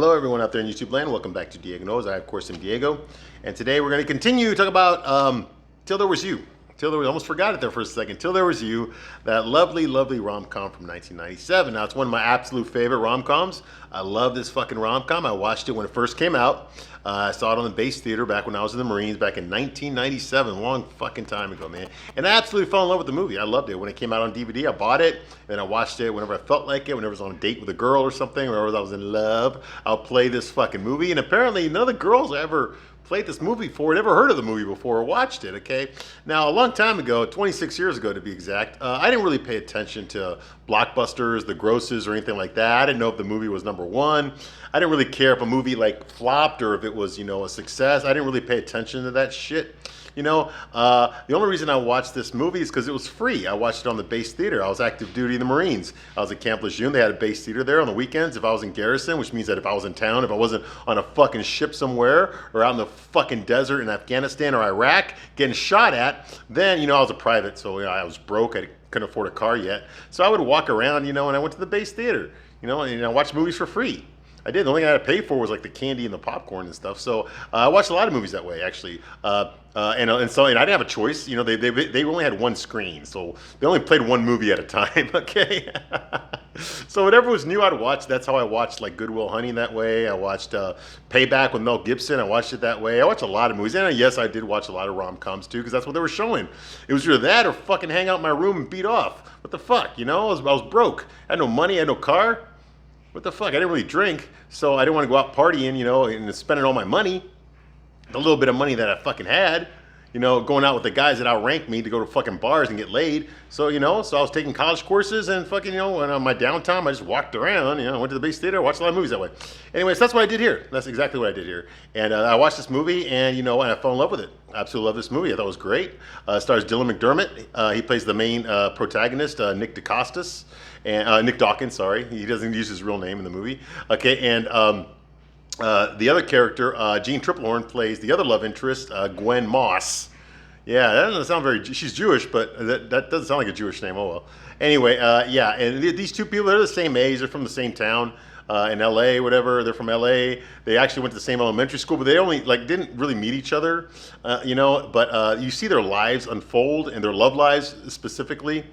Hello everyone out there in YouTube land. Welcome back to Diego Knows. I of course am Diego. And today we're going to continue to talk about Till There Was You. Almost forgot it there for a second. Till There Was You, that lovely, lovely rom-com from 1997. Now it's one of my absolute favorite rom-coms. I love this fucking rom-com. I watched it when it first came out. I saw it on the base theater back when I was in the Marines back in 1997, long fucking time ago, man. And I absolutely fell in love with the movie. I loved it. When it came out on DVD, I bought it, and I watched it whenever I felt like it, whenever I was on a date with a girl or something, whenever I was in love, I'll play this fucking movie. And apparently none of the girls I ever played this movie before, never heard of the movie before or watched it, okay? Now, a long time ago, 26 years ago to be exact, I didn't really pay attention to blockbusters, the grosses, or anything like that. I didn't know if the movie was #1. I didn't really care if a movie like flopped or if it was, a success. I didn't really pay attention to that shit. The only reason I watched this movie is because it was free. I watched it on the base theater. I was active duty in the Marines. I was at Camp Lejeune. They had a base theater there on the weekends. If I was in garrison, which means that if I was in town, if I wasn't on a fucking ship somewhere or out in the fucking desert in Afghanistan or Iraq getting shot at, then, I was a private. So I was broke. I couldn't afford a car yet. So I would walk around, and I went to the base theater, and I watched movies for free. I did. The only thing I had to pay for was like the candy and the popcorn and stuff. So I watched a lot of movies that way, actually. And I didn't have a choice. They only had one screen, so they only played one movie at a time. Okay. So whatever was new, I'd watch. That's how I watched like Good Will Hunting that way. I watched Payback with Mel Gibson. I watched it that way. I watched a lot of movies, and yes, I did watch a lot of rom-coms too, because that's what they were showing. It was either that or fucking hang out in my room and beat off. What the fuck? I was broke. I had no money. I had no car. What the fuck? I didn't really drink, so I didn't want to go out partying, and spending all my money, the little bit of money that I fucking had, going out with the guys that outranked me to go to fucking bars and get laid. So, so I was taking college courses and fucking, and on my downtime, I just walked around, went to the base theater, watched a lot of movies that way. Anyways, that's what I did here. That's exactly what I did here. And I watched this movie, and, and I fell in love with it. I absolutely love this movie. I thought it was great. Stars Dylan McDermott. He plays the main protagonist, Nick DeCostas. And Nick Dawkins, sorry. He doesn't use his real name in the movie. Okay, and the other character, Jean Triplehorn, plays the other love interest, Gwen Moss. Yeah, that doesn't sound very... She's Jewish, but that doesn't sound like a Jewish name. Oh, well. Anyway, yeah, and these two people, they're the same age. They're from the same town in L.A., whatever. They're from L.A. They actually went to the same elementary school, but they only, didn't really meet each other, But you see their lives unfold, and their love lives specifically,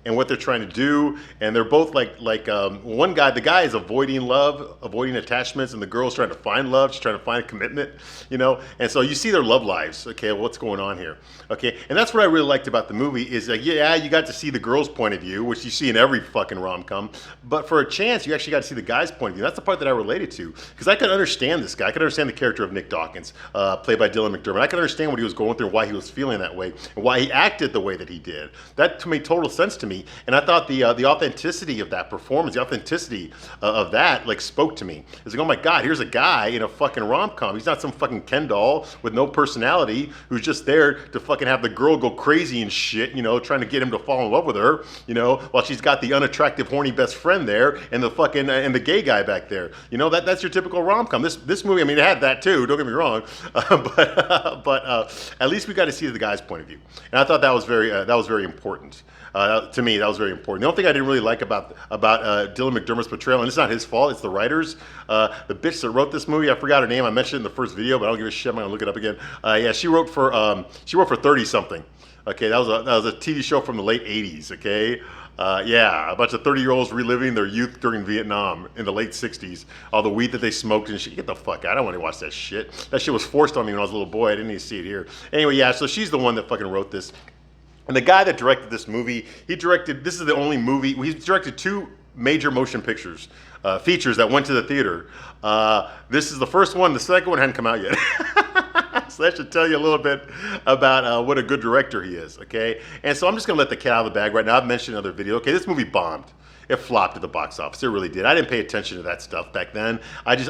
and what they're trying to do, and they're both one guy, the guy is avoiding love, avoiding attachments, and the girl's trying to find love, she's trying to find a commitment, and so you see their love lives. Okay, what's going on here? Okay, and that's what I really liked about the movie is yeah, you got to see the girl's point of view, which you see in every fucking rom-com, but for a chance, you actually got to see the guy's point of view. That's the part that I related to, because I could understand this guy. I could understand the character of Nick Dawkins, played by Dylan McDermott. I could understand what he was going through, why he was feeling that way, and why he acted the way that he did. That made total sense to me, and I thought the authenticity of that performance, the authenticity of that, spoke to me. It's like, oh my God, here's a guy in a fucking rom-com. He's not some fucking Ken doll with no personality who's just there to fucking have the girl go crazy and shit, trying to get him to fall in love with her, while she's got the unattractive, horny best friend there and the fucking and the gay guy back there. That's your typical rom-com. This movie, I mean, it had that too. Don't get me wrong, but at least we got to see the guy's point of view, and I thought that was very important. To me, that was very important. The only thing I didn't really like about Dylan McDermott's portrayal, and it's not his fault, it's the writers. The bitch that wrote this movie, I forgot her name. I mentioned it in the first video, but I don't give a shit. I'm gonna look it up again. Yeah, she wrote for 30 something. Okay, that was a TV show from the late '80s. Okay. Yeah, a bunch of 30-year-olds reliving their youth during Vietnam in the late 60s. All the weed that they smoked and shit. Get the fuck out. I don't want to watch that shit. That shit was forced on me when I was a little boy. I didn't even see it here. Anyway, yeah, so she's the one that fucking wrote this. And the guy that directed this movie, this is the only movie, he's directed 2 major motion pictures, features that went to the theater. This is the first one. The second one hadn't come out yet. So that should tell you a little bit about what a good director he is, okay? And so I'm just going to let the cat out of the bag right now. I've mentioned in other video. Okay, this movie bombed. It flopped at the box office. It really did. I didn't pay attention to that stuff back then.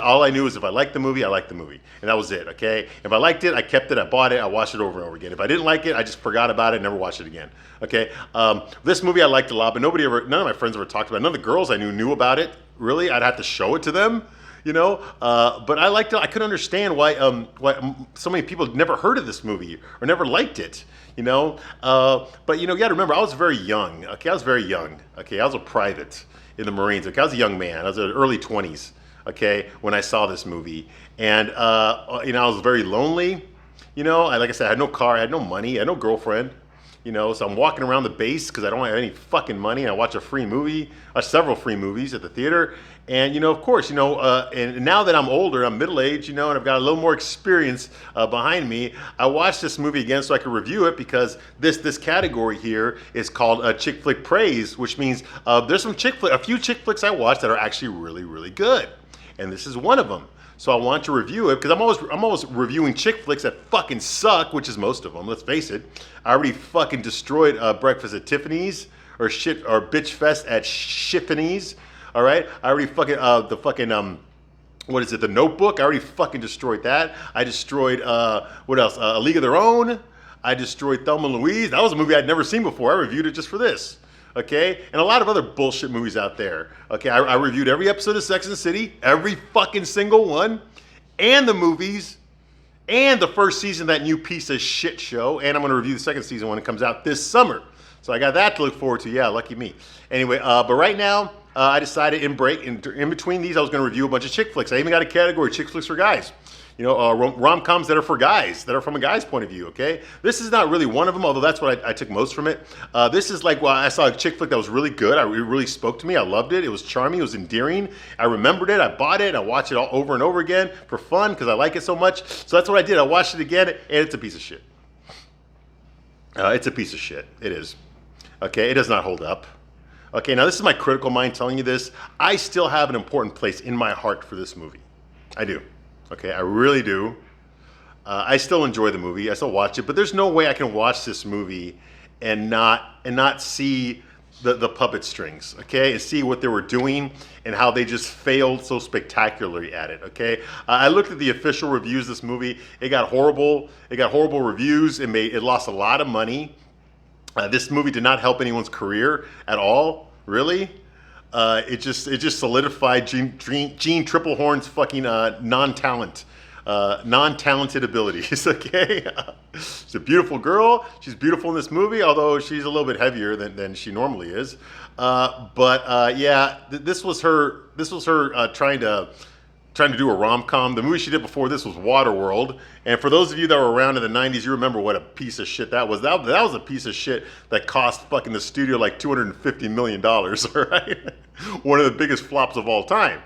All I knew is if I liked the movie, I liked the movie. And that was it, okay? If I liked it, I kept it, I bought it, I watched it over and over again. If I didn't like it, I just forgot about it, never watched it again, okay? This movie I liked a lot, but none of my friends ever talked about it. None of the girls I knew about it, really. I'd have to show it to them. But I liked it. I couldn't understand why so many people had never heard of this movie or never liked it, But you got to remember, I was very young. Okay, I was very young. Okay, I was a private in the Marines. Okay, I was a young man. I was in the early 20s. okay, when I saw this movie. And, I was very lonely. Like I said, I had no car, I had no money, I had no girlfriend. So I'm walking around the base because I don't have any fucking money. I watch a free movie, several free movies at the theater. And, of course, and now that I'm older, I'm middle-aged, and I've got a little more experience behind me, I watched this movie again so I could review it because this category here is called Chick Flick Praise, which means there's a few chick flicks I watched that are actually really, really good. And this is one of them. So I want to review it because I'm always reviewing chick flicks that fucking suck, which is most of them. Let's face it. I already fucking destroyed Breakfast at Tiffany's or Bitch Fest at Shiffany's. All right. I already fucking what is it? The Notebook. I already fucking destroyed that. I destroyed what else? A League of Their Own. I destroyed Thelma and Louise. That was a movie I'd never seen before. I reviewed it just for this. Okay, and a lot of other bullshit movies out there. Okay, I reviewed every episode of Sex and the City, every fucking single one, and the movies, and the first season of that new piece of shit show, and I'm going to review the second season when it comes out this summer. So I got that to look forward to. Yeah, lucky me. Anyway, but right now, I decided in between these, I was going to review a bunch of chick flicks. I even got a category, chick flicks for guys. Rom-coms that are for guys, that are from a guy's point of view, okay? This is not really one of them, although that's what I took most from it. This is like, well, I saw a chick flick that was really good. It really spoke to me. I loved it. It was charming. It was endearing. I remembered it. I bought it. I watched it all over and over again for fun because I like it so much. So that's what I did. I watched it again, and it's a piece of shit. It's a piece of shit. It is. Okay, it does not hold up. Okay, now this is my critical mind telling you this. I still have an important place in my heart for this movie. I do. Okay, I really do. I still enjoy the movie. I still watch it, but there's no way I can watch this movie and not see the puppet strings, okay, and see what they were doing and how they just failed so spectacularly at it. Okay, I looked at the official reviews of this movie. It got horrible. It got horrible reviews. It lost a lot of money. This movie did not help anyone's career at all, really. It just solidified Jean Triplehorn's fucking non-talented abilities. Okay, she's a beautiful girl. She's beautiful in this movie, although she's a little bit heavier than she normally is. This was her trying to do a rom-com. The movie she did before this was Waterworld. And for those of you that were around in the 90s, you remember what a piece of shit that was. That was a piece of shit that cost fucking the studio like $250 million, all right? One of the biggest flops of all time.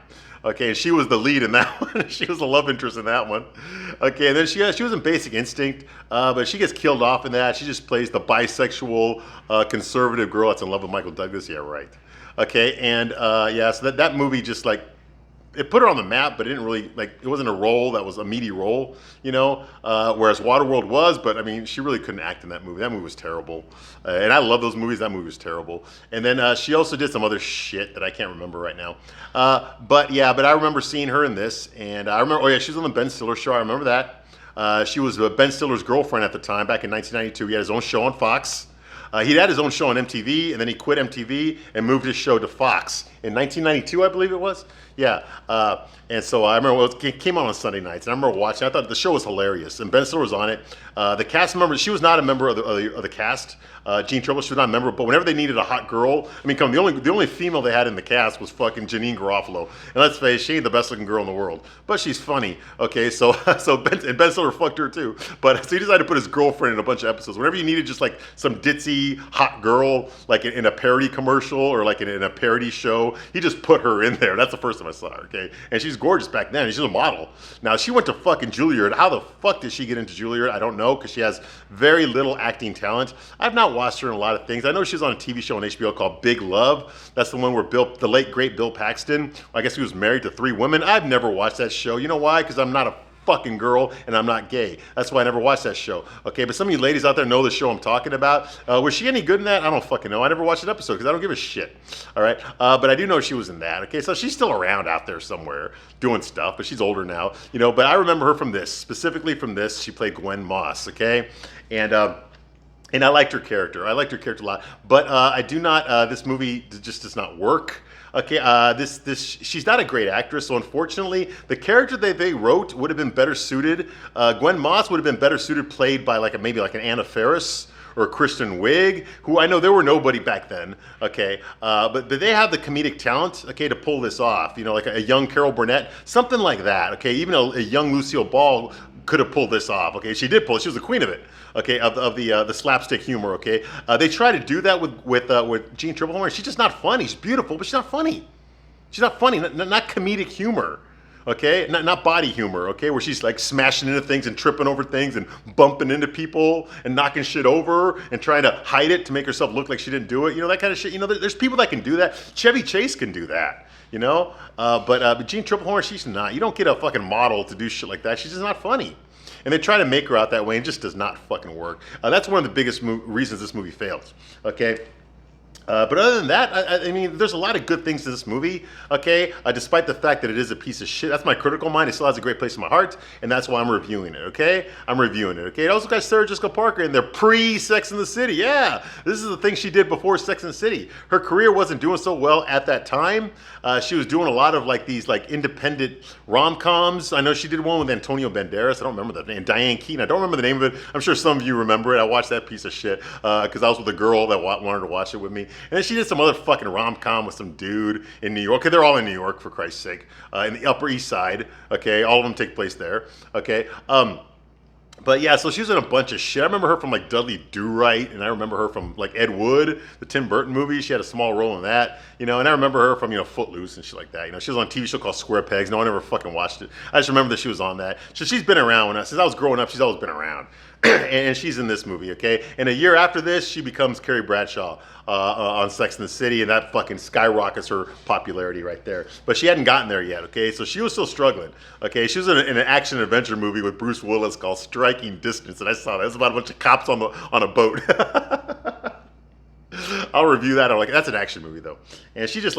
Okay, and she was the lead in that one. She was the love interest in that one. Okay, and then she was in Basic Instinct, but she gets killed off in that. She just plays the bisexual, conservative girl that's in love with Michael Douglas. Yeah, right. Okay, and so that movie just like, it put her on the map, but it didn't really, it wasn't a role that was a meaty role, whereas Waterworld was, but I mean, she really couldn't act in that movie. That movie was terrible. And I love those movies. That movie was terrible. And then she also did some other shit that I can't remember right now. But I remember seeing her in this, and I remember, she was on the Ben Stiller show. I remember that. She was Ben Stiller's girlfriend at the time, back in 1992. He had his own show on Fox. He had his own show on MTV, and then he quit MTV and moved his show to Fox in 1992, I believe it was. Yeah, and so I remember it came on Sunday nights, and I remember watching. I thought the show was hilarious, and Ben Stiller was on it. The cast member, she was not a member of the cast. Jean Triple, she was not a member, but whenever they needed a hot girl, I mean, the only female they had in the cast was fucking Janine Garofalo. And let's face it, she ain't the best looking girl in the world, but she's funny. Okay, so Ben Stiller fucked her too. But so he decided to put his girlfriend in a bunch of episodes. Whenever you needed just like some ditzy hot girl, like in a parody commercial or like in a parody show, he just put her in there. That's the first time I saw her. Okay, and she's gorgeous back then. She's a model. Now she went to fucking Juilliard. How the fuck did she get into Juilliard? I don't know, because she has very little acting talent. I've not watched her in a lot of things. I know she's on a TV show on HBO called Big Love. That's the one where the late great Bill Paxton, I guess he was married to 3 women. I've never watched that show. You know why? Because I'm not a fucking girl and I'm not gay. That's why I never watched that show. Okay, but some of you ladies out there know the show I'm talking about. Was she any good in that? I don't fucking know. I never watched an episode because I don't give a shit. All right, but I do know she was in that. Okay, so she's still around out there somewhere doing stuff, but she's older now. But I remember her from this, specifically from this. She played Gwen Moss. Okay, and I liked her character. I liked her character a lot, but I do not. This movie just does not work. Okay, she's not a great actress, so unfortunately, the character that they wrote would have been better suited. Gwen Moss would have been better suited, played by maybe an Anna Faris or Kristen Wiig, who I know they were nobody back then, okay, but they have the comedic talent, okay, to pull this off, you know, like a young Carol Burnett, something like that, okay, even a young Lucille Ball could have pulled this off, okay, she did pull it, she was the queen of it, okay, of the slapstick humor, okay, they try to do that with Jean Triplehorn. She's just not funny. She's beautiful, but she's not funny. She's not funny, not comedic humor, okay? Not body humor, okay? Where she's like smashing into things and tripping over things and bumping into people and knocking shit over and trying to hide it to make herself look like she didn't do it. You know, that kind of shit. You know, there's people that can do that. Chevy Chase can do that, you know? But Jean Triplehorn, she's not. You don't get a fucking model to do shit like that. She's just not funny. And they try to make her out that way and it just does not fucking work. That's one of the biggest reasons this movie fails, okay? But other than that, I mean, there's a lot of good things to this movie, okay? Despite the fact that it is a piece of shit. That's my critical mind. It still has a great place in my heart, and that's why I'm reviewing it, okay? I'm reviewing it, okay? It also got Sarah Jessica Parker in there pre-Sex and the City. Yeah, this is the thing she did before Sex and the City. Her career wasn't doing so well at that time. She was doing a lot of like these like independent rom-coms. I know she did one with Antonio Banderas. I don't remember that name. Diane Keaton. I don't remember the name of it. I'm sure some of you remember it. I watched that piece of shit because I was with a girl that wanted to watch it with me. And then she did some other fucking rom-com with some dude in New York. Okay, they're all in New York, for Christ's sake. In the Upper East Side. Okay, all of them take place there. Okay. But yeah, so she was in a bunch of shit. I remember her from like Dudley Do-Right, and I remember her from like Ed Wood, the Tim Burton movie. She had a small role in that, you know. And I remember her from, you know, Footloose and shit like that. You know, she was on a TV show called Square Pegs. No one ever fucking watched it. I just remember that she was on that. So she's been around since I was growing up. She's always been around. And she's in this movie, okay? And a year after this, she becomes Carrie Bradshaw on Sex and the City, and that fucking skyrockets her popularity right there. But she hadn't gotten there yet, okay? So she was still struggling, okay? She was in an action-adventure movie with Bruce Willis called Striking Distance, and I saw that. It was about a bunch of cops on a boat. I'll review that. I'm like, that's an action movie, though. And she just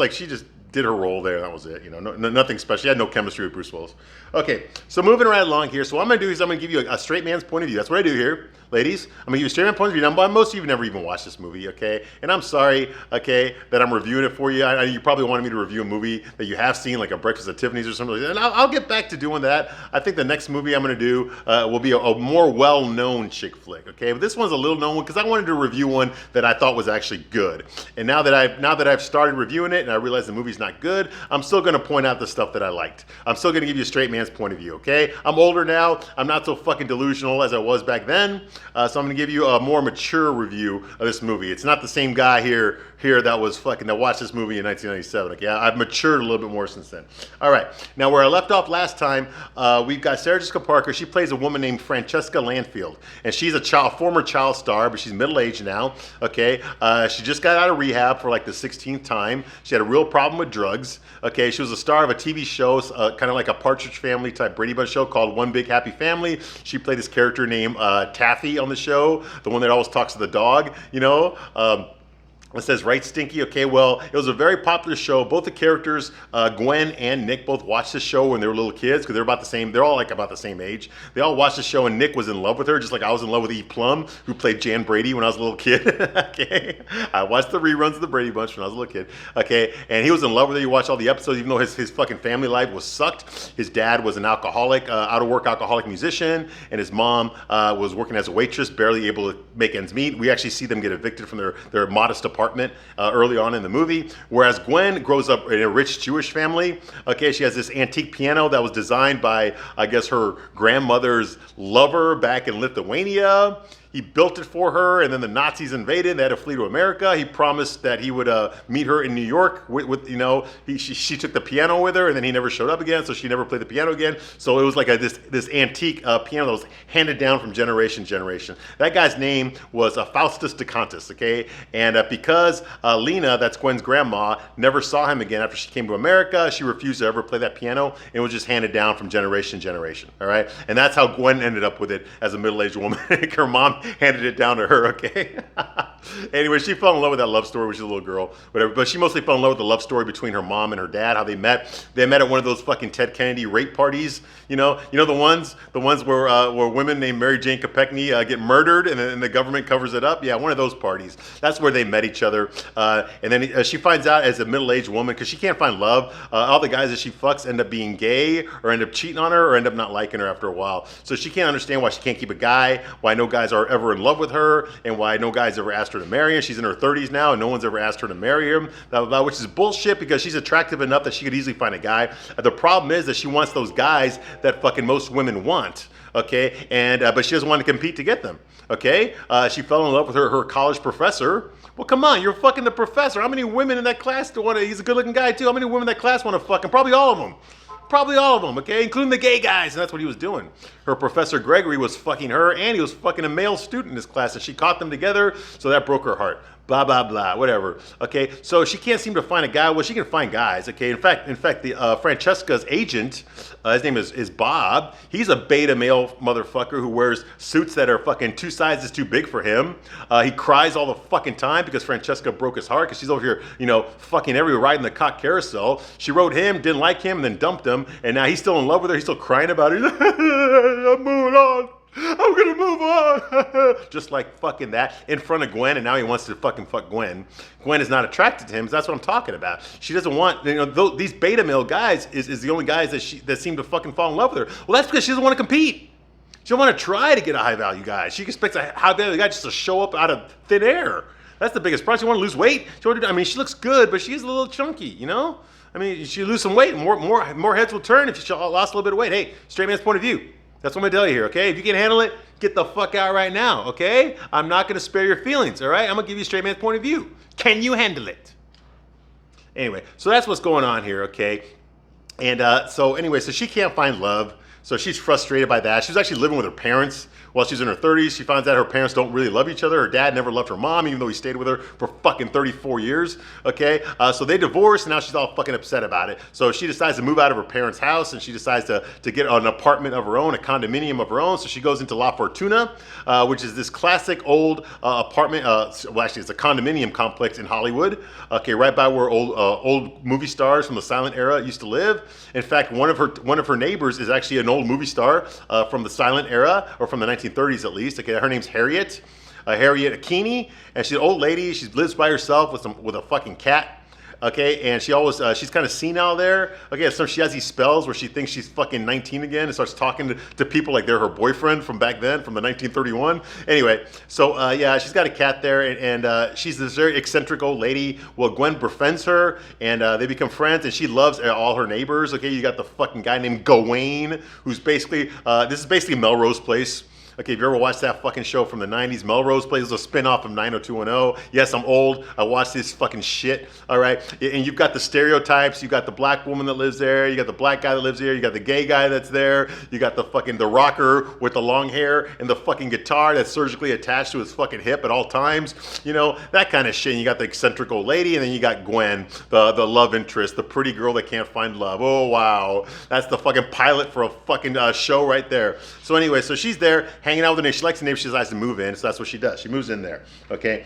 did her role there, and that was it. You know, nothing special. She had no chemistry with Bruce Willis. Okay, so moving right along here. So what I'm going to do is I'm going to give you a straight man's point of view. That's what I do here, ladies. I'm going to give you a straight man's point of view. Now, most of you have never even watched this movie, okay? And I'm sorry, okay, that I'm reviewing it for you. You probably wanted me to review a movie that you have seen, like A Breakfast at Tiffany's or something like that. And I'll get back to doing that. I think the next movie I'm going to do will be a more well-known chick flick, okay? But this one's a little known one because I wanted to review one that I thought was actually good. And now that I've started reviewing it and I realize the movie's not good, I'm still going to point out the stuff that I liked. I'm still going to give you a straight man's point of view, okay? I'm older now. I'm not so fucking delusional as I was back then. So I'm going to give you a more mature review of this movie. It's not the same guy here that watched this movie in 1997. Okay, I've matured a little bit more since then. All right, now where I left off last time, we've got Sarah Jessica Parker. She plays a woman named Francesca Landfield, and she's a former child star, but she's middle-aged now. Okay, she just got out of rehab for like the 16th time. She had a real problem with drugs. Okay, she was a star of a TV show, kind of like a Partridge Family type Brady Bunch show called One Big Happy Family. She played this character named Taffy on the show, the one that always talks to the dog, you know. It says, right, Stinky? Okay, well, it was a very popular show. Both the characters, Gwen and Nick, both watched the show when they were little kids because they're all like about the same age. They all watched the show and Nick was in love with her, just like I was in love with Eve Plum, who played Jan Brady when I was a little kid. Okay, I watched the reruns of the Brady Bunch when I was a little kid. Okay, and he was in love with her. You watch all the episodes, even though his fucking family life was sucked. His dad was an alcoholic, out-of-work alcoholic musician, and his mom was working as a waitress, barely able to make ends meet. We actually see them get evicted from their modest apartment early on in the movie, whereas Gwen grows up in a rich Jewish family. Okay, she has this antique piano that was designed by, I guess, her grandmother's lover back in Lithuania. He built it for her, and then the Nazis invaded. They had to flee to America. He promised that he would meet her in New York. She took the piano with her, and then he never showed up again, so she never played the piano again. So it was like this antique piano that was handed down from generation to generation. That guy's name was Faustus de Contis, okay? And because Lena, that's Gwen's grandma, never saw him again after she came to America, she refused to ever play that piano, and it was just handed down from generation to generation, all right? And that's how Gwen ended up with it as a middle-aged woman. Her mom handed it down to her, okay? Anyway, she fell in love with that love story, which is a little girl, whatever. But she mostly fell in love with the love story between her mom and her dad. How they met. They met at one of those fucking Ted Kennedy rape parties. The ones where women named Mary Jane Kopechne get murdered, and the government covers it up. Yeah, one of those parties. That's where they met each other. And then she finds out as a middle-aged woman, because she can't find love. All the guys that she fucks end up being gay, or end up cheating on her, or end up not liking her after a while. So she can't understand why she can't keep a guy, why no guys are ever in love with her, and why no guys ever asked her to marry him. She's in her 30s now, and no one's ever asked her to marry him, blah, blah, blah, which is bullshit, because she's attractive enough that she could easily find a guy. The problem is that she wants those guys that fucking most women want, okay? And but she doesn't want to compete to get them, okay? She fell in love with her college professor. Well, come on, you're fucking the professor. How many women in that class do want to? He's a good-looking guy too. How many women in that class want to fuck him? Probably all of them. Probably all of them, okay? Including the gay guys, and that's what he was doing. Her Professor Gregory was fucking her, and he was fucking a male student in his class, and she caught them together, so that broke her heart. Blah, blah, blah, whatever, okay? So she can't seem to find a guy. Well, she can find guys, okay? In fact, the Francesca's agent, his name is Bob. He's a beta male motherfucker who wears suits that are fucking 2 sizes too big for him. He cries all the fucking time because Francesca broke his heart because she's over here, fucking everywhere, riding the cock carousel. She wrote him, didn't like him, and then dumped him, and now he's still in love with her. He's still crying about it. I'm moving on. I'm gonna move on. Just like fucking that in front of Gwen, and now he wants to fucking fuck Gwen. Gwen is not attracted to him, so that's what I'm talking about. She doesn't want, these beta male guys is the only guys that seem to fucking fall in love with her. Well, that's because she doesn't want to compete. She don't want to try to get a high value guy. She expects a high value guy just to show up out of thin air. That's the biggest problem. She want to lose weight. She looks good, but she's a little chunky, she lose some weight, more heads will turn if she lost a little bit of weight. Hey, straight man's point of view. That's what I'm gonna tell you here, okay? If you can't handle it, get the fuck out right now, okay? I'm not gonna spare your feelings, all right? I'm gonna give you a straight man's point of view. Can you handle it? Anyway, so that's what's going on here, okay? And so she can't find love. So she's frustrated by that. She was actually living with her parents while she's in her 30s. She finds out her parents don't really love each other. Her dad never loved her mom, even though he stayed with her for fucking 34 years, okay? So they divorced, and now she's all fucking upset about it. So she decides to move out of her parents' house, and she decides to get an apartment of her own, a condominium of her own. So she goes into La Fortuna, which is this classic old apartment. Well, actually, it's a condominium complex in Hollywood, okay, right by where old movie stars from the silent era used to live. In fact, one of her neighbors is actually an old movie star from the silent era, or from the 1930s at least. Okay, her name's Harriet Akini, and she's an old lady. She lives by herself with a fucking cat. Okay, and she always she's kind of senile there. Okay, so she has these spells where she thinks she's fucking 19 again and starts talking to people like they're her boyfriend from back then, from the 1931. Anyway, so yeah, she's got a cat there, and she's this very eccentric old lady. Well, Gwen befriends her, and they become friends, and she loves all her neighbors. Okay, you got the fucking guy named Gawain, who's basically this is basically Melrose Place. Okay, if you ever watched that fucking show from the 90s, Melrose Place was a spin-off of 90210. Yes, I'm old. I watched this fucking shit, all right? And you've got the stereotypes. You've got the black woman that lives there. You got the black guy that lives there. You got the gay guy that's there. You got the rocker with the long hair and the fucking guitar that's surgically attached to his fucking hip at all times. That kind of shit. And you got the eccentric old lady, and then you got Gwen, the love interest, the pretty girl that can't find love. Oh, wow. That's the fucking pilot for a fucking show right there. So anyway, so she's there, hanging out with the neighbor. She likes the neighbor. She decides to move in, so that's what she does. She moves in there, okay?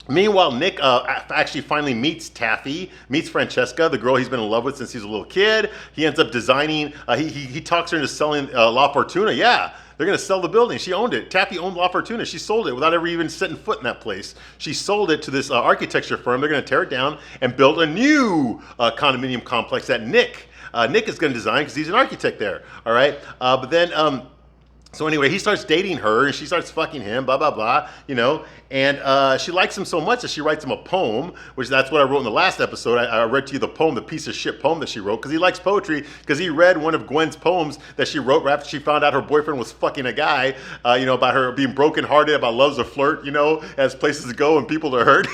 Meanwhile, Nick actually finally meets Francesca, the girl he's been in love with since he was a little kid. He ends up designing, he talks her into selling La Fortuna. Yeah, they're going to sell the building. She owned it. Taffy owned La Fortuna. She sold it without ever even setting foot in that place. She sold it to this architecture firm. They're going to tear it down and build a new condominium complex that Nick is going to design because he's an architect there, all right? But then... So anyway, he starts dating her, and she starts fucking him, blah, blah, blah, and she likes him so much that she writes him a poem, which that's what I wrote in the last episode. I read to you the poem, the piece of shit poem that she wrote, because he likes poetry, because he read one of Gwen's poems that she wrote right after she found out her boyfriend was fucking a guy, about her being brokenhearted, about love's a flirt, has places to go and people to hurt.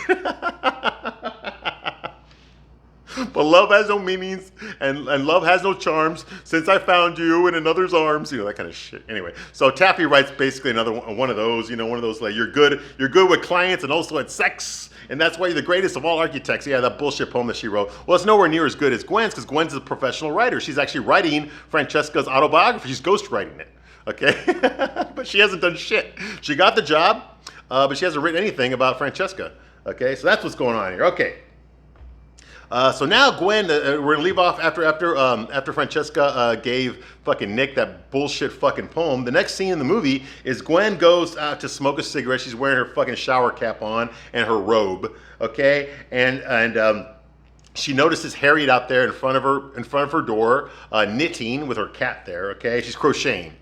But love has no meanings, and love has no charms. Since I found you in another's arms, that kind of shit. Anyway, so Taffy writes basically another one of those, one of those like you're good with clients and also at sex, and that's why you're the greatest of all architects. Yeah, that bullshit poem that she wrote. Well, it's nowhere near as good as Gwen's, because Gwen's a professional writer. She's actually writing Francesca's autobiography. She's ghostwriting it. Okay, but she hasn't done shit. She got the job. but she hasn't written anything about Francesca. Okay, so that's what's going on here. Okay. So now Gwen, we're gonna leave off after Francesca gave fucking Nick that bullshit fucking poem. The next scene in the movie is Gwen goes out to smoke a cigarette. She's wearing her fucking shower cap on and her robe, okay, and she notices Harriet out there in front of her door, knitting with her cat there. Okay, she's crocheting.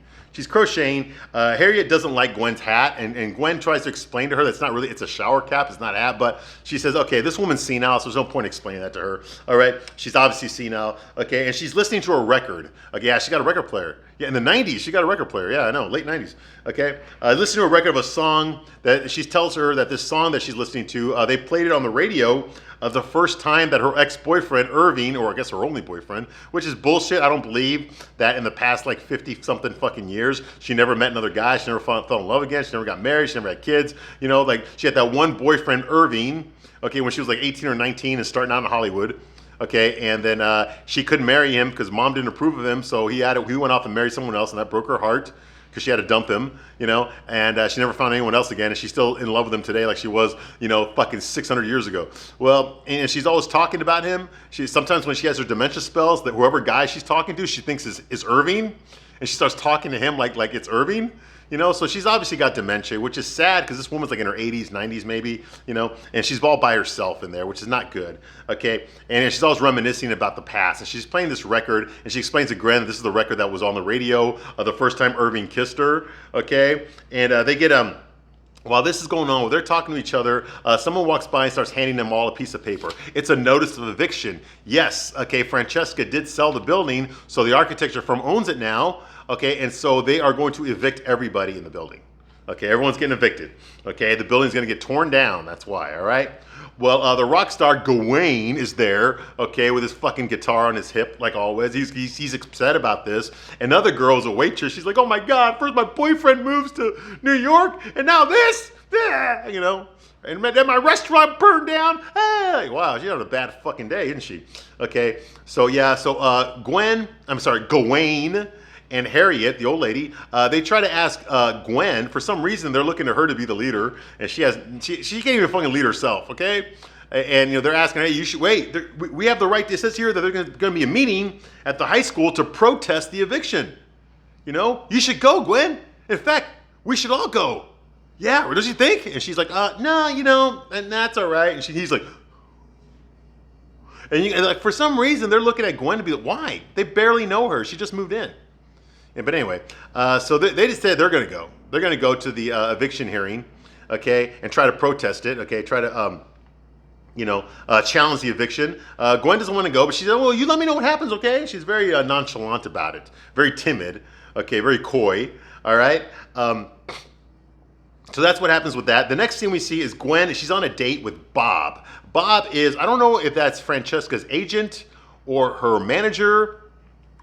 Harriet doesn't like Gwen's hat, and Gwen tries to explain to her that it's a shower cap, it's not a hat, but she says, okay, this woman's senile, so there's no point explaining that to her. All right, she's obviously senile, okay, and she's listening to a record. Okay, yeah, she got a record player. Yeah, in the 90s, she got a record player. Yeah, I know, late 90s. Okay, listening to a record of a song that she tells her that this song that she's listening to, they played it on the radio the first time that her ex-boyfriend, Irving, or I guess her only boyfriend, which is bullshit. I don't believe that in the past like 50-something fucking years, she never met another guy. She never fell in love again. She never got married. She never had kids. You know, like she had that one boyfriend, Irving, okay, when she was like 18 or 19 and starting out in Hollywood. Okay, and then she couldn't marry him because mom didn't approve of him, so he went off and married someone else, and that broke her heart because she had to dump him, you know, and she never found anyone else again, and she's still in love with him today like she was, you know, fucking 600 years ago. Well, and she's always talking about him. Sometimes when she has her dementia spells, that whoever guy she's talking to, she thinks is Irving, and she starts talking to him like it's Irving. You know, so she's obviously got dementia, which is sad because this woman's like in her 80s, 90s maybe, you know, and she's all by herself in there, which is not good, okay? And she's always reminiscing about the past, and she's playing this record, and she explains to Gwen that this is the record that was on the radio the first time Irving kissed her, okay? And they get, while this is going on, while they're talking to each other, someone walks by and starts handing them all a piece of paper. It's a notice of eviction. Yes, okay, Francesca did sell the building, so the architecture firm owns it now. Okay, and so they are going to evict everybody in the building. Okay, everyone's getting evicted. Okay, the building's going to get torn down. That's why, all right? Well, the rock star Gawain is there, okay, with his fucking guitar on his hip, like always. He's upset about this. Another girl's a waitress. She's like, oh my God, first my boyfriend moves to New York, and now this, you know. And then my restaurant burned down. Hey, wow, she had a bad fucking day, didn't she? Okay, so yeah, Gawain and Harriet, the old lady, they try to ask Gwen. For some reason, they're looking to her to be the leader, and she can't even fucking lead herself, okay? And you know they're asking, hey, you should wait. We have the right. It says here that there's going to be a meeting at the high school to protest the eviction. You know, you should go, Gwen. In fact, we should all go. Yeah, what does she think? And she's like, no, you know, and that's all right. And he's like. And like for some reason, they're looking at Gwen to be like, why? They barely know her. She just moved in. Yeah, but anyway, so they just said they're going to go. They're going to go to the eviction hearing, okay, and try to protest it, okay, try to, challenge the eviction. Gwen doesn't want to go, but she said, well, you let me know what happens, okay? She's very nonchalant about it, very timid, okay, very coy, all right? So that's what happens with that. The next scene we see is Gwen. She's on a date with Bob. Bob is, I don't know if that's Francesca's agent or her manager,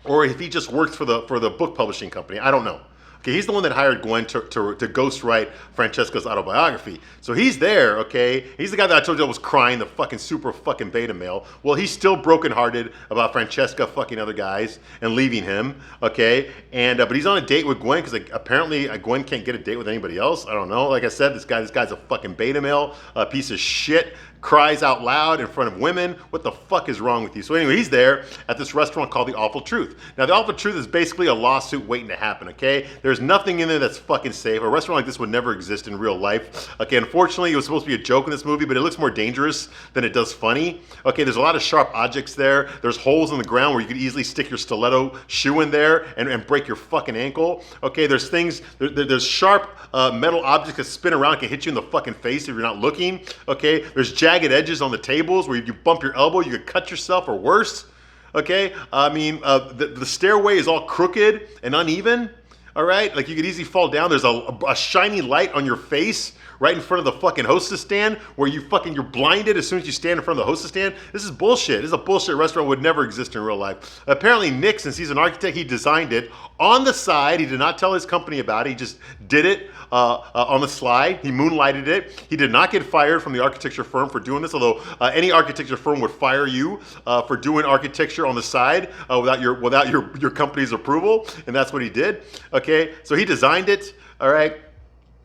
or if he just works for the book publishing company. I don't know. Okay, he's the one that hired Gwen to ghostwrite Francesca's autobiography. So he's there, okay? He's the guy that I told you was crying, the fucking super fucking beta male. Well, he's still brokenhearted about Francesca fucking other guys and leaving him, okay? And but he's on a date with Gwen because apparently Gwen can't get a date with anybody else. I don't know. Like I said, this guy's a fucking beta male, a piece of shit. Cries out loud in front of women. What the fuck is wrong with you? So anyway, he's there at this restaurant called The Awful Truth. Now, The Awful Truth is basically a lawsuit waiting to happen, okay? There's nothing in there that's fucking safe. A restaurant like this would never exist in real life. Okay, unfortunately, it was supposed to be a joke in this movie, but it looks more dangerous than it does funny. Okay, there's a lot of sharp objects there. There's holes in the ground where you could easily stick your stiletto shoe in there and break your fucking ankle. Okay, there's things, there's sharp metal objects that spin around and can hit you in the fucking face if you're not looking. Okay, there's jagged edges on the tables where you bump your elbow, you could cut yourself or worse. Okay, I mean, the stairway is all crooked and uneven. All right, like you could easily fall down. There's a shiny light on your face right in front of the fucking hostess stand where you're blinded as soon as you stand in front of the hostess stand. This is bullshit. This is a bullshit restaurant, would never exist in real life. Apparently Nick, since he's an architect, he designed it on the side. He did not tell his company about it. He just did it on the slide. He moonlighted it. He did not get fired from the architecture firm for doing this, although any architecture firm would fire you for doing architecture on the side without your company's approval, and that's what he did. Okay, so he designed it. All right.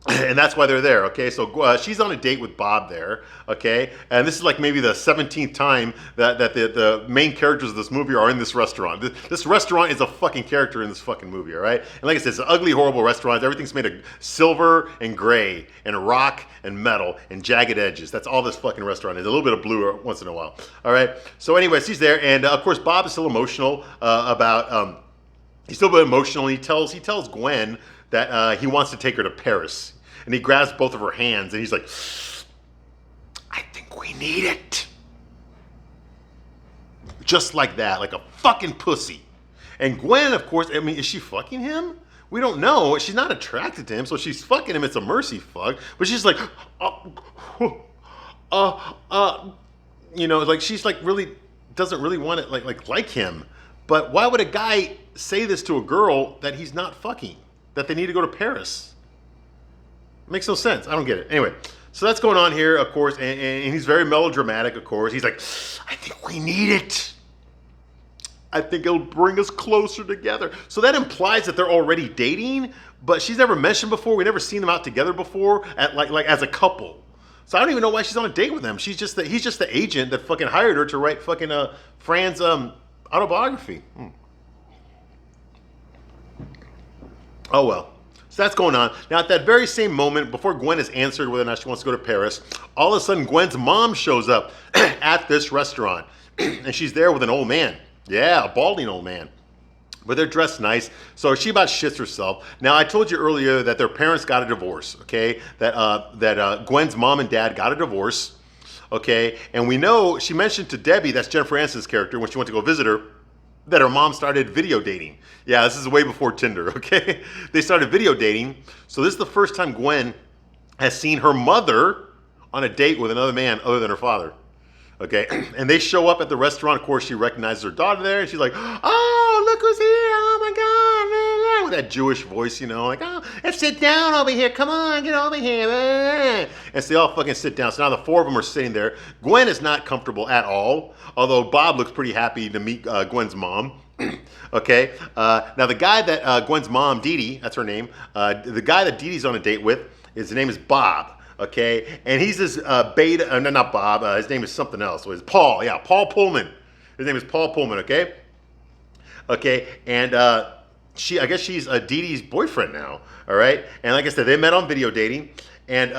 And that's why they're there, okay? So she's on a date with Bob there, okay? And this is like maybe the 17th time that the main characters of this movie are in this restaurant. This restaurant is a fucking character in this fucking movie, all right? And like I said, it's an ugly, horrible restaurant. Everything's made of silver and gray and rock and metal and jagged edges. That's all this fucking restaurant is. A little bit of blue once in a while, all right? So anyway, she's there, and of course, Bob is still emotional about... he's still a bit emotional. He tells Gwen that he wants to take her to Paris. And he grabs both of her hands and he's like, I think we need it. Just like that, like a fucking pussy. And Gwen, of course, I mean, is she fucking him? We don't know. She's not attracted to him, so she's fucking him. It's a mercy fuck. But she's like, you know, like she's like really doesn't really want it like him. But why would a guy say this to a girl that he's not fucking? That they need to go to Paris? Makes no sense. I don't get it. Anyway, so that's going on here, of course, and he's very melodramatic, of course. He's like, I think we need it. I think it'll bring us closer together. So that implies that they're already dating, but she's never mentioned before. We never seen them out together before, at like as a couple. So I don't even know why she's on a date with him. He's just the agent that fucking hired her to write fucking Fran's autobiography. Oh well. So that's going on. Now, at that very same moment, before Gwen has answered whether or not she wants to go to Paris, all of a sudden, Gwen's mom shows up at this restaurant. And she's there with an old man. Yeah, a balding old man. But they're dressed nice. So she about shits herself. Now, I told you earlier that their parents got a divorce, okay? That Gwen's mom and dad got a divorce, okay? And we know, she mentioned to Debbie, that's Jennifer Aniston's character, when she went to go visit her, that her mom started video dating. Yeah, this is way before Tinder, okay? They started video dating. So this is the first time Gwen has seen her mother on a date with another man other than her father, okay? And they show up at the restaurant. Of course, she recognizes her daughter there, and she's like, oh, look who's here, oh my God, with that Jewish voice, you know, like, oh, let's sit down over here, come on, get over here. And so they all fucking sit down. So now the four of them are sitting there. Gwen is not comfortable at all, although Bob looks pretty happy to meet Gwen's mom. Okay, now the guy that Gwen's mom, Dee Dee, that's her name, the guy that Dee Dee's on a date with, his name is Bob. Okay, and he's this beta, no, not Bob, his name is something else. So it's Paul, yeah, Paul Pullman. His name is Paul Pullman, okay? Okay, and I guess she's Dee Dee's boyfriend now, all right? And like I said, they met on video dating, and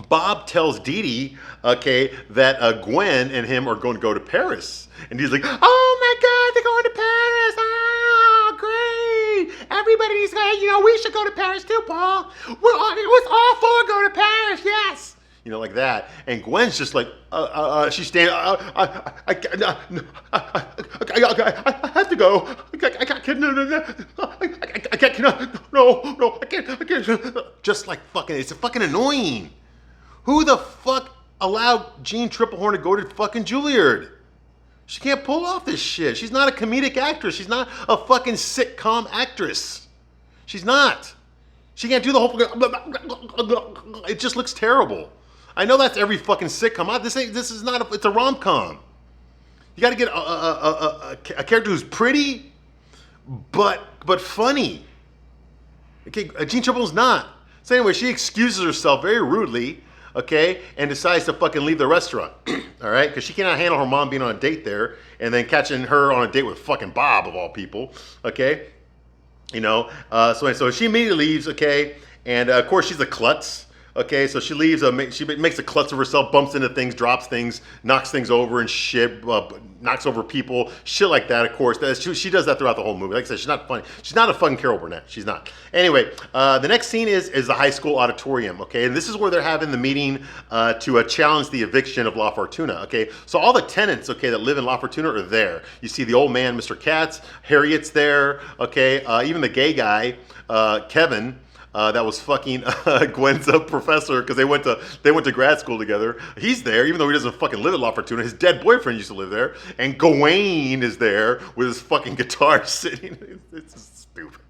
Bob tells Dee Dee, okay, that Gwen and him are going to go to Paris. And he's like, oh my God, they're going to Paris. Oh, great. Everybody's going, you know, we should go to Paris too, Paul. It was all four go to Paris, yes. You know, like that. And Gwen's just like, she's standing, I have to go. I can't. Just like fucking, it's fucking annoying. Who the fuck allowed Jean Triplehorn to go to fucking Juilliard? She can't pull off this shit. She's not a comedic actress. She's not a fucking sitcom actress. She's not. She can't do the whole. It just looks terrible. I know that's every fucking sitcom. This is not. It's a rom-com. You got to get a character who's pretty, but funny. Okay, Jean Triplehorn's not. So anyway, she excuses herself very rudely. Okay, and decides to fucking leave the restaurant, all right? Because she cannot handle her mom being on a date there and then catching her on a date with fucking Bob, of all people, okay? You know, so she immediately leaves, okay? And, of course, she's a klutz, okay? So she leaves, she makes a klutz of herself, bumps into things, drops things, knocks things over and shit, knocks over people, shit like that, of course. She does that throughout the whole movie. Like I said, she's not funny. She's not a fucking Carol Burnett. She's not. Anyway, the next scene is the high school auditorium, okay? And this is where they're having the meeting to challenge the eviction of La Fortuna, okay? So all the tenants, okay, that live in La Fortuna are there. You see the old man, Mr. Katz, Harriet's there, okay? Even the gay guy, Kevin, that was fucking Gwen's professor because they went to grad school together. He's there, even though he doesn't fucking live at La Fortuna. His dead boyfriend used to live there, and Gawain is there with his fucking guitar sitting. This is stupid.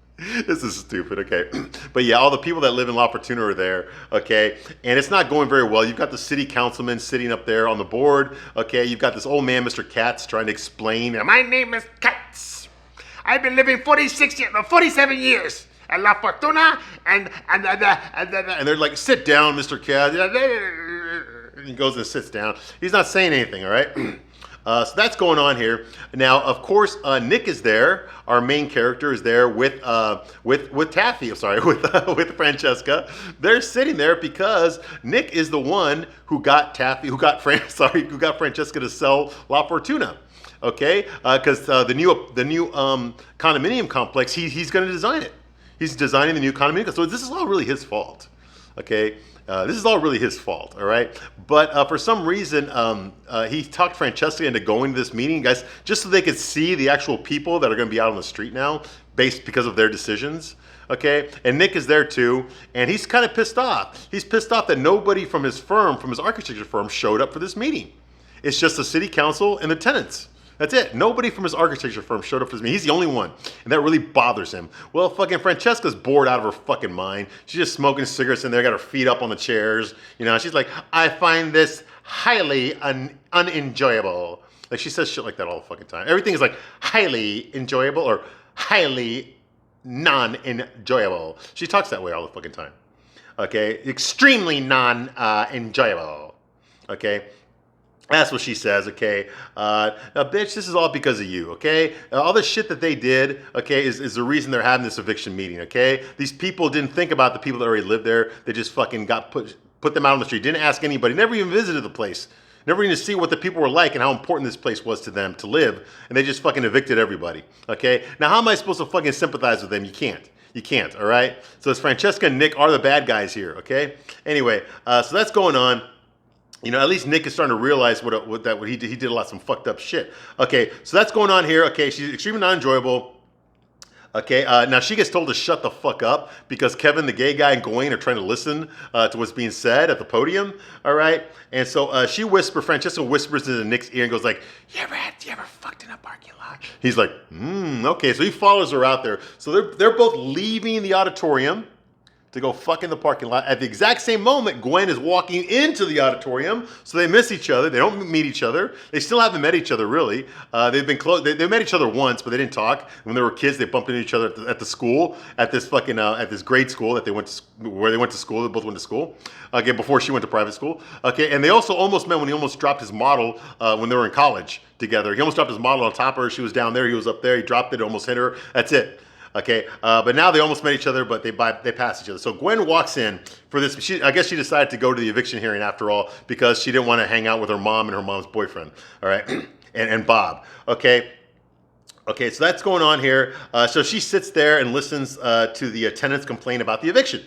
This is stupid. Okay, but yeah, all the people that live in La Fortuna are there. Okay, and it's not going very well. You've got the city councilman sitting up there on the board. Okay, you've got this old man, Mr. Katz, trying to explain. My name is Katz. I've been living 47 years. La Fortuna, and they're like, sit down, Mr. Katz. And he goes and sits down. He's not saying anything, all right? So that's going on here. Now, of course, Nick is there. Our main character is there with Taffy. I'm sorry, with Francesca. They're sitting there because Nick is the one who got Francesca to sell La Fortuna. Okay, because the new condominium complex, he's going to design it. He's designing the new condominium. So this is all really his fault. Okay. This is all really his fault, all right? But for some reason, he talked Francesca into going to this meeting, guys, just so they could see the actual people that are going to be out on the street now, because of their decisions, okay? And Nick is there too, and he's kind of pissed off. He's pissed off that nobody from his architecture firm, showed up for this meeting. It's just the city council and the tenants. That's it. Nobody from his architecture firm showed up for this meeting. He's the only one. And that really bothers him. Well, fucking Francesca's bored out of her fucking mind. She's just smoking cigarettes in there, got her feet up on the chairs. You know, she's like, I find this highly unenjoyable. Like, she says shit like that all the fucking time. Everything is like highly enjoyable or highly non-enjoyable. She talks that way all the fucking time. Okay? Extremely non-enjoyable. Okay? That's what she says, okay? Now, bitch, this is all because of you, okay? All the shit that they did, okay, is the reason they're having this eviction meeting, okay? These people didn't think about the people that already lived there. They just fucking got put them out on the street. Didn't ask anybody. Never even visited the place. Never even to see what the people were like and how important this place was to them to live. And they just fucking evicted everybody, okay? Now, how am I supposed to fucking sympathize with them? You can't. You can't, all right? So it's Francesca and Nick are the bad guys here, okay? Anyway, so that's going on. You know, at least Nick is starting to realize what he did a lot of some fucked up shit. Okay, so that's going on here. Okay, she's extremely non-enjoyable. Okay, now she gets told to shut the fuck up because Kevin, the gay guy, and Gawain are trying to listen to what's being said at the podium. All right, and so Francesca whispers into Nick's ear and goes like, you ever fucked in a parking lot? He's like, okay, so he follows her out there. So they're both leaving the auditorium to go fuck in the parking lot. At the exact same moment, Gwen is walking into the auditorium, so they miss each other. They don't meet each other. They still haven't met each other, really. They've been close. They met each other once, but they didn't talk. When they were kids, they bumped into each other at the school, at this fucking at this grade school that they went to, where they went to school. They both went to school. Okay, before she went to private school. Okay, and they also almost met when he almost dropped his model when they were in college together. He almost dropped his model on top of her. She was down there. He was up there. He dropped it. Almost hit her. That's it. Okay, but now they almost met each other, but they passed each other. So Gwen walks in for this. I guess she decided to go to the eviction hearing after all because she didn't want to hang out with her mom and her mom's boyfriend. All right, and Bob. Okay, so that's going on here. So she sits there and listens to the tenants complain about the eviction.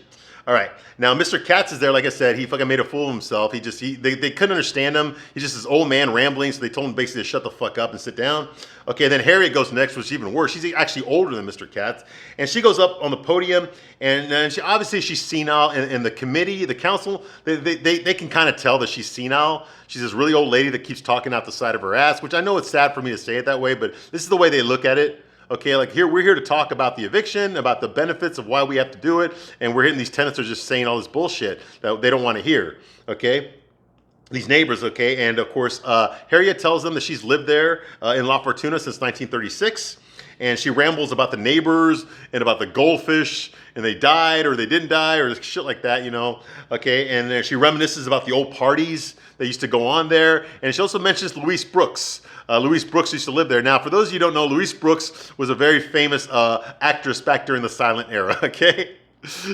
All right. Now, Mr. Katz is there. Like I said, he fucking made a fool of himself. They couldn't understand him. He's just this old man rambling. So they told him basically to shut the fuck up and sit down. Okay. Then Harriet goes next, which is even worse. She's actually older than Mr. Katz. And she goes up on the podium and she's senile. And the committee, the council, they can kind of tell that she's senile. She's this really old lady that keeps talking out the side of her ass, which I know it's sad for me to say it that way, but this is the way they look at it. Okay, like we're here to talk about the eviction, about the benefits of why we have to do it, and we're hitting these tenants are just saying all this bullshit that they don't want to hear. Okay, these neighbors. Okay, and of course, Harriet tells them that she's lived there in La Fortuna since 1936, and she rambles about the neighbors and about the goldfish, and they died or they didn't die or shit like that, you know. Okay, and then she reminisces about the old parties that used to go on there, and she also mentions Louise Brooks. Louise Brooks used to live there. Now, for those of you who don't know, Louise Brooks was a very famous actress back during the silent era, okay?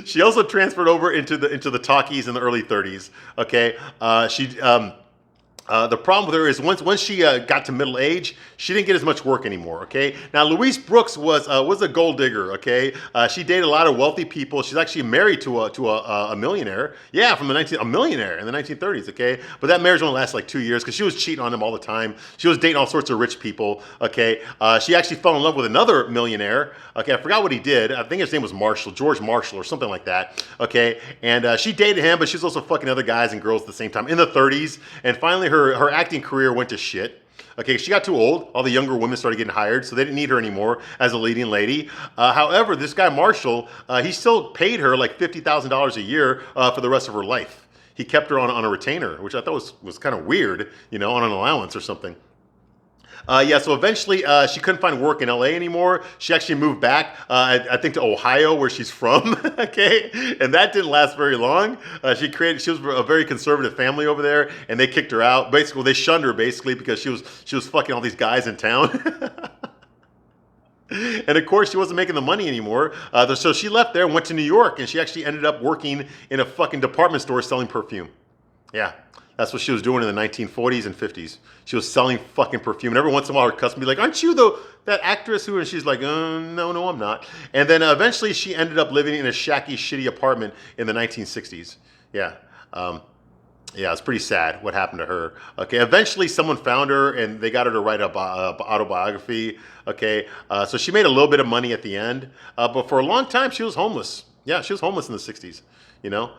She also transferred over into the talkies in the early 30s, okay? The problem with her is once she got to middle age, she didn't get as much work anymore. Okay. Now Louise Brooks was a gold digger. Okay. She dated a lot of wealthy people. She's actually married to a millionaire. Yeah, a millionaire in the 1930s. Okay. But that marriage only lasted like 2 years because she was cheating on him all the time. She was dating all sorts of rich people. Okay. She actually fell in love with another millionaire. Okay. I forgot what he did. I think his name was George Marshall or something like that. Okay. And she dated him, but she was also fucking other guys and girls at the same time in the 30s. And finally her acting career went to shit. Okay, she got too old. All the younger women started getting hired, so they didn't need her anymore as a leading lady. However, this guy Marshall, he still paid her like $50,000 a year for the rest of her life. He kept her on a retainer, which I thought was kind of weird, you know, on an allowance or something. Yeah, so eventually she couldn't find work in LA anymore. She actually moved back, I think, to Ohio, where she's from. Okay, and that didn't last very long. She was a very conservative family over there, and they kicked her out. Basically, they shunned her basically because she was fucking all these guys in town. And of course, she wasn't making the money anymore. So she left there and went to New York, and she actually ended up working in a fucking department store selling perfume. Yeah, that's what she was doing in the 1940s and 50s. She was selling fucking perfume. And every once in a while, her customer would be like, "Aren't you that actress who?" And she's like, No, I'm not." And then eventually, she ended up living in a shacky, shitty apartment in the 1960s. Yeah. Yeah, it's pretty sad what happened to her. Okay, eventually someone found her and they got her to write a autobiography. Okay, so she made a little bit of money at the end, but for a long time she was homeless. Yeah, she was homeless in the '60s. You know,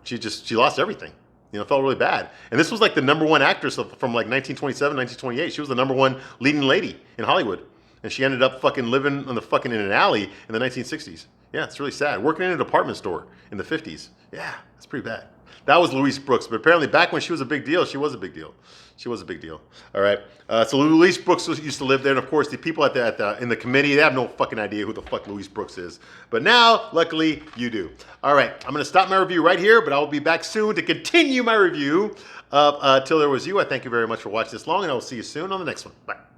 she lost everything. You know, felt really bad. And this was like the number one actress from like 1927, 1928. She was the number one leading lady in Hollywood, and she ended up fucking living in an alley in the 1960s. Yeah, it's really sad. Working in a department store in the 50s. Yeah, it's pretty bad. That was Louise Brooks, but apparently back when she was a big deal, she was a big deal. She was a big deal. All right. So Louise Brooks used to live there, and of course the people in the committee, they have no fucking idea who the fuck Louise Brooks is. But now, luckily, you do. All right. I'm going to stop my review right here, but I will be back soon to continue my review of Till There Was You. I thank you very much for watching this long, and I will see you soon on the next one. Bye.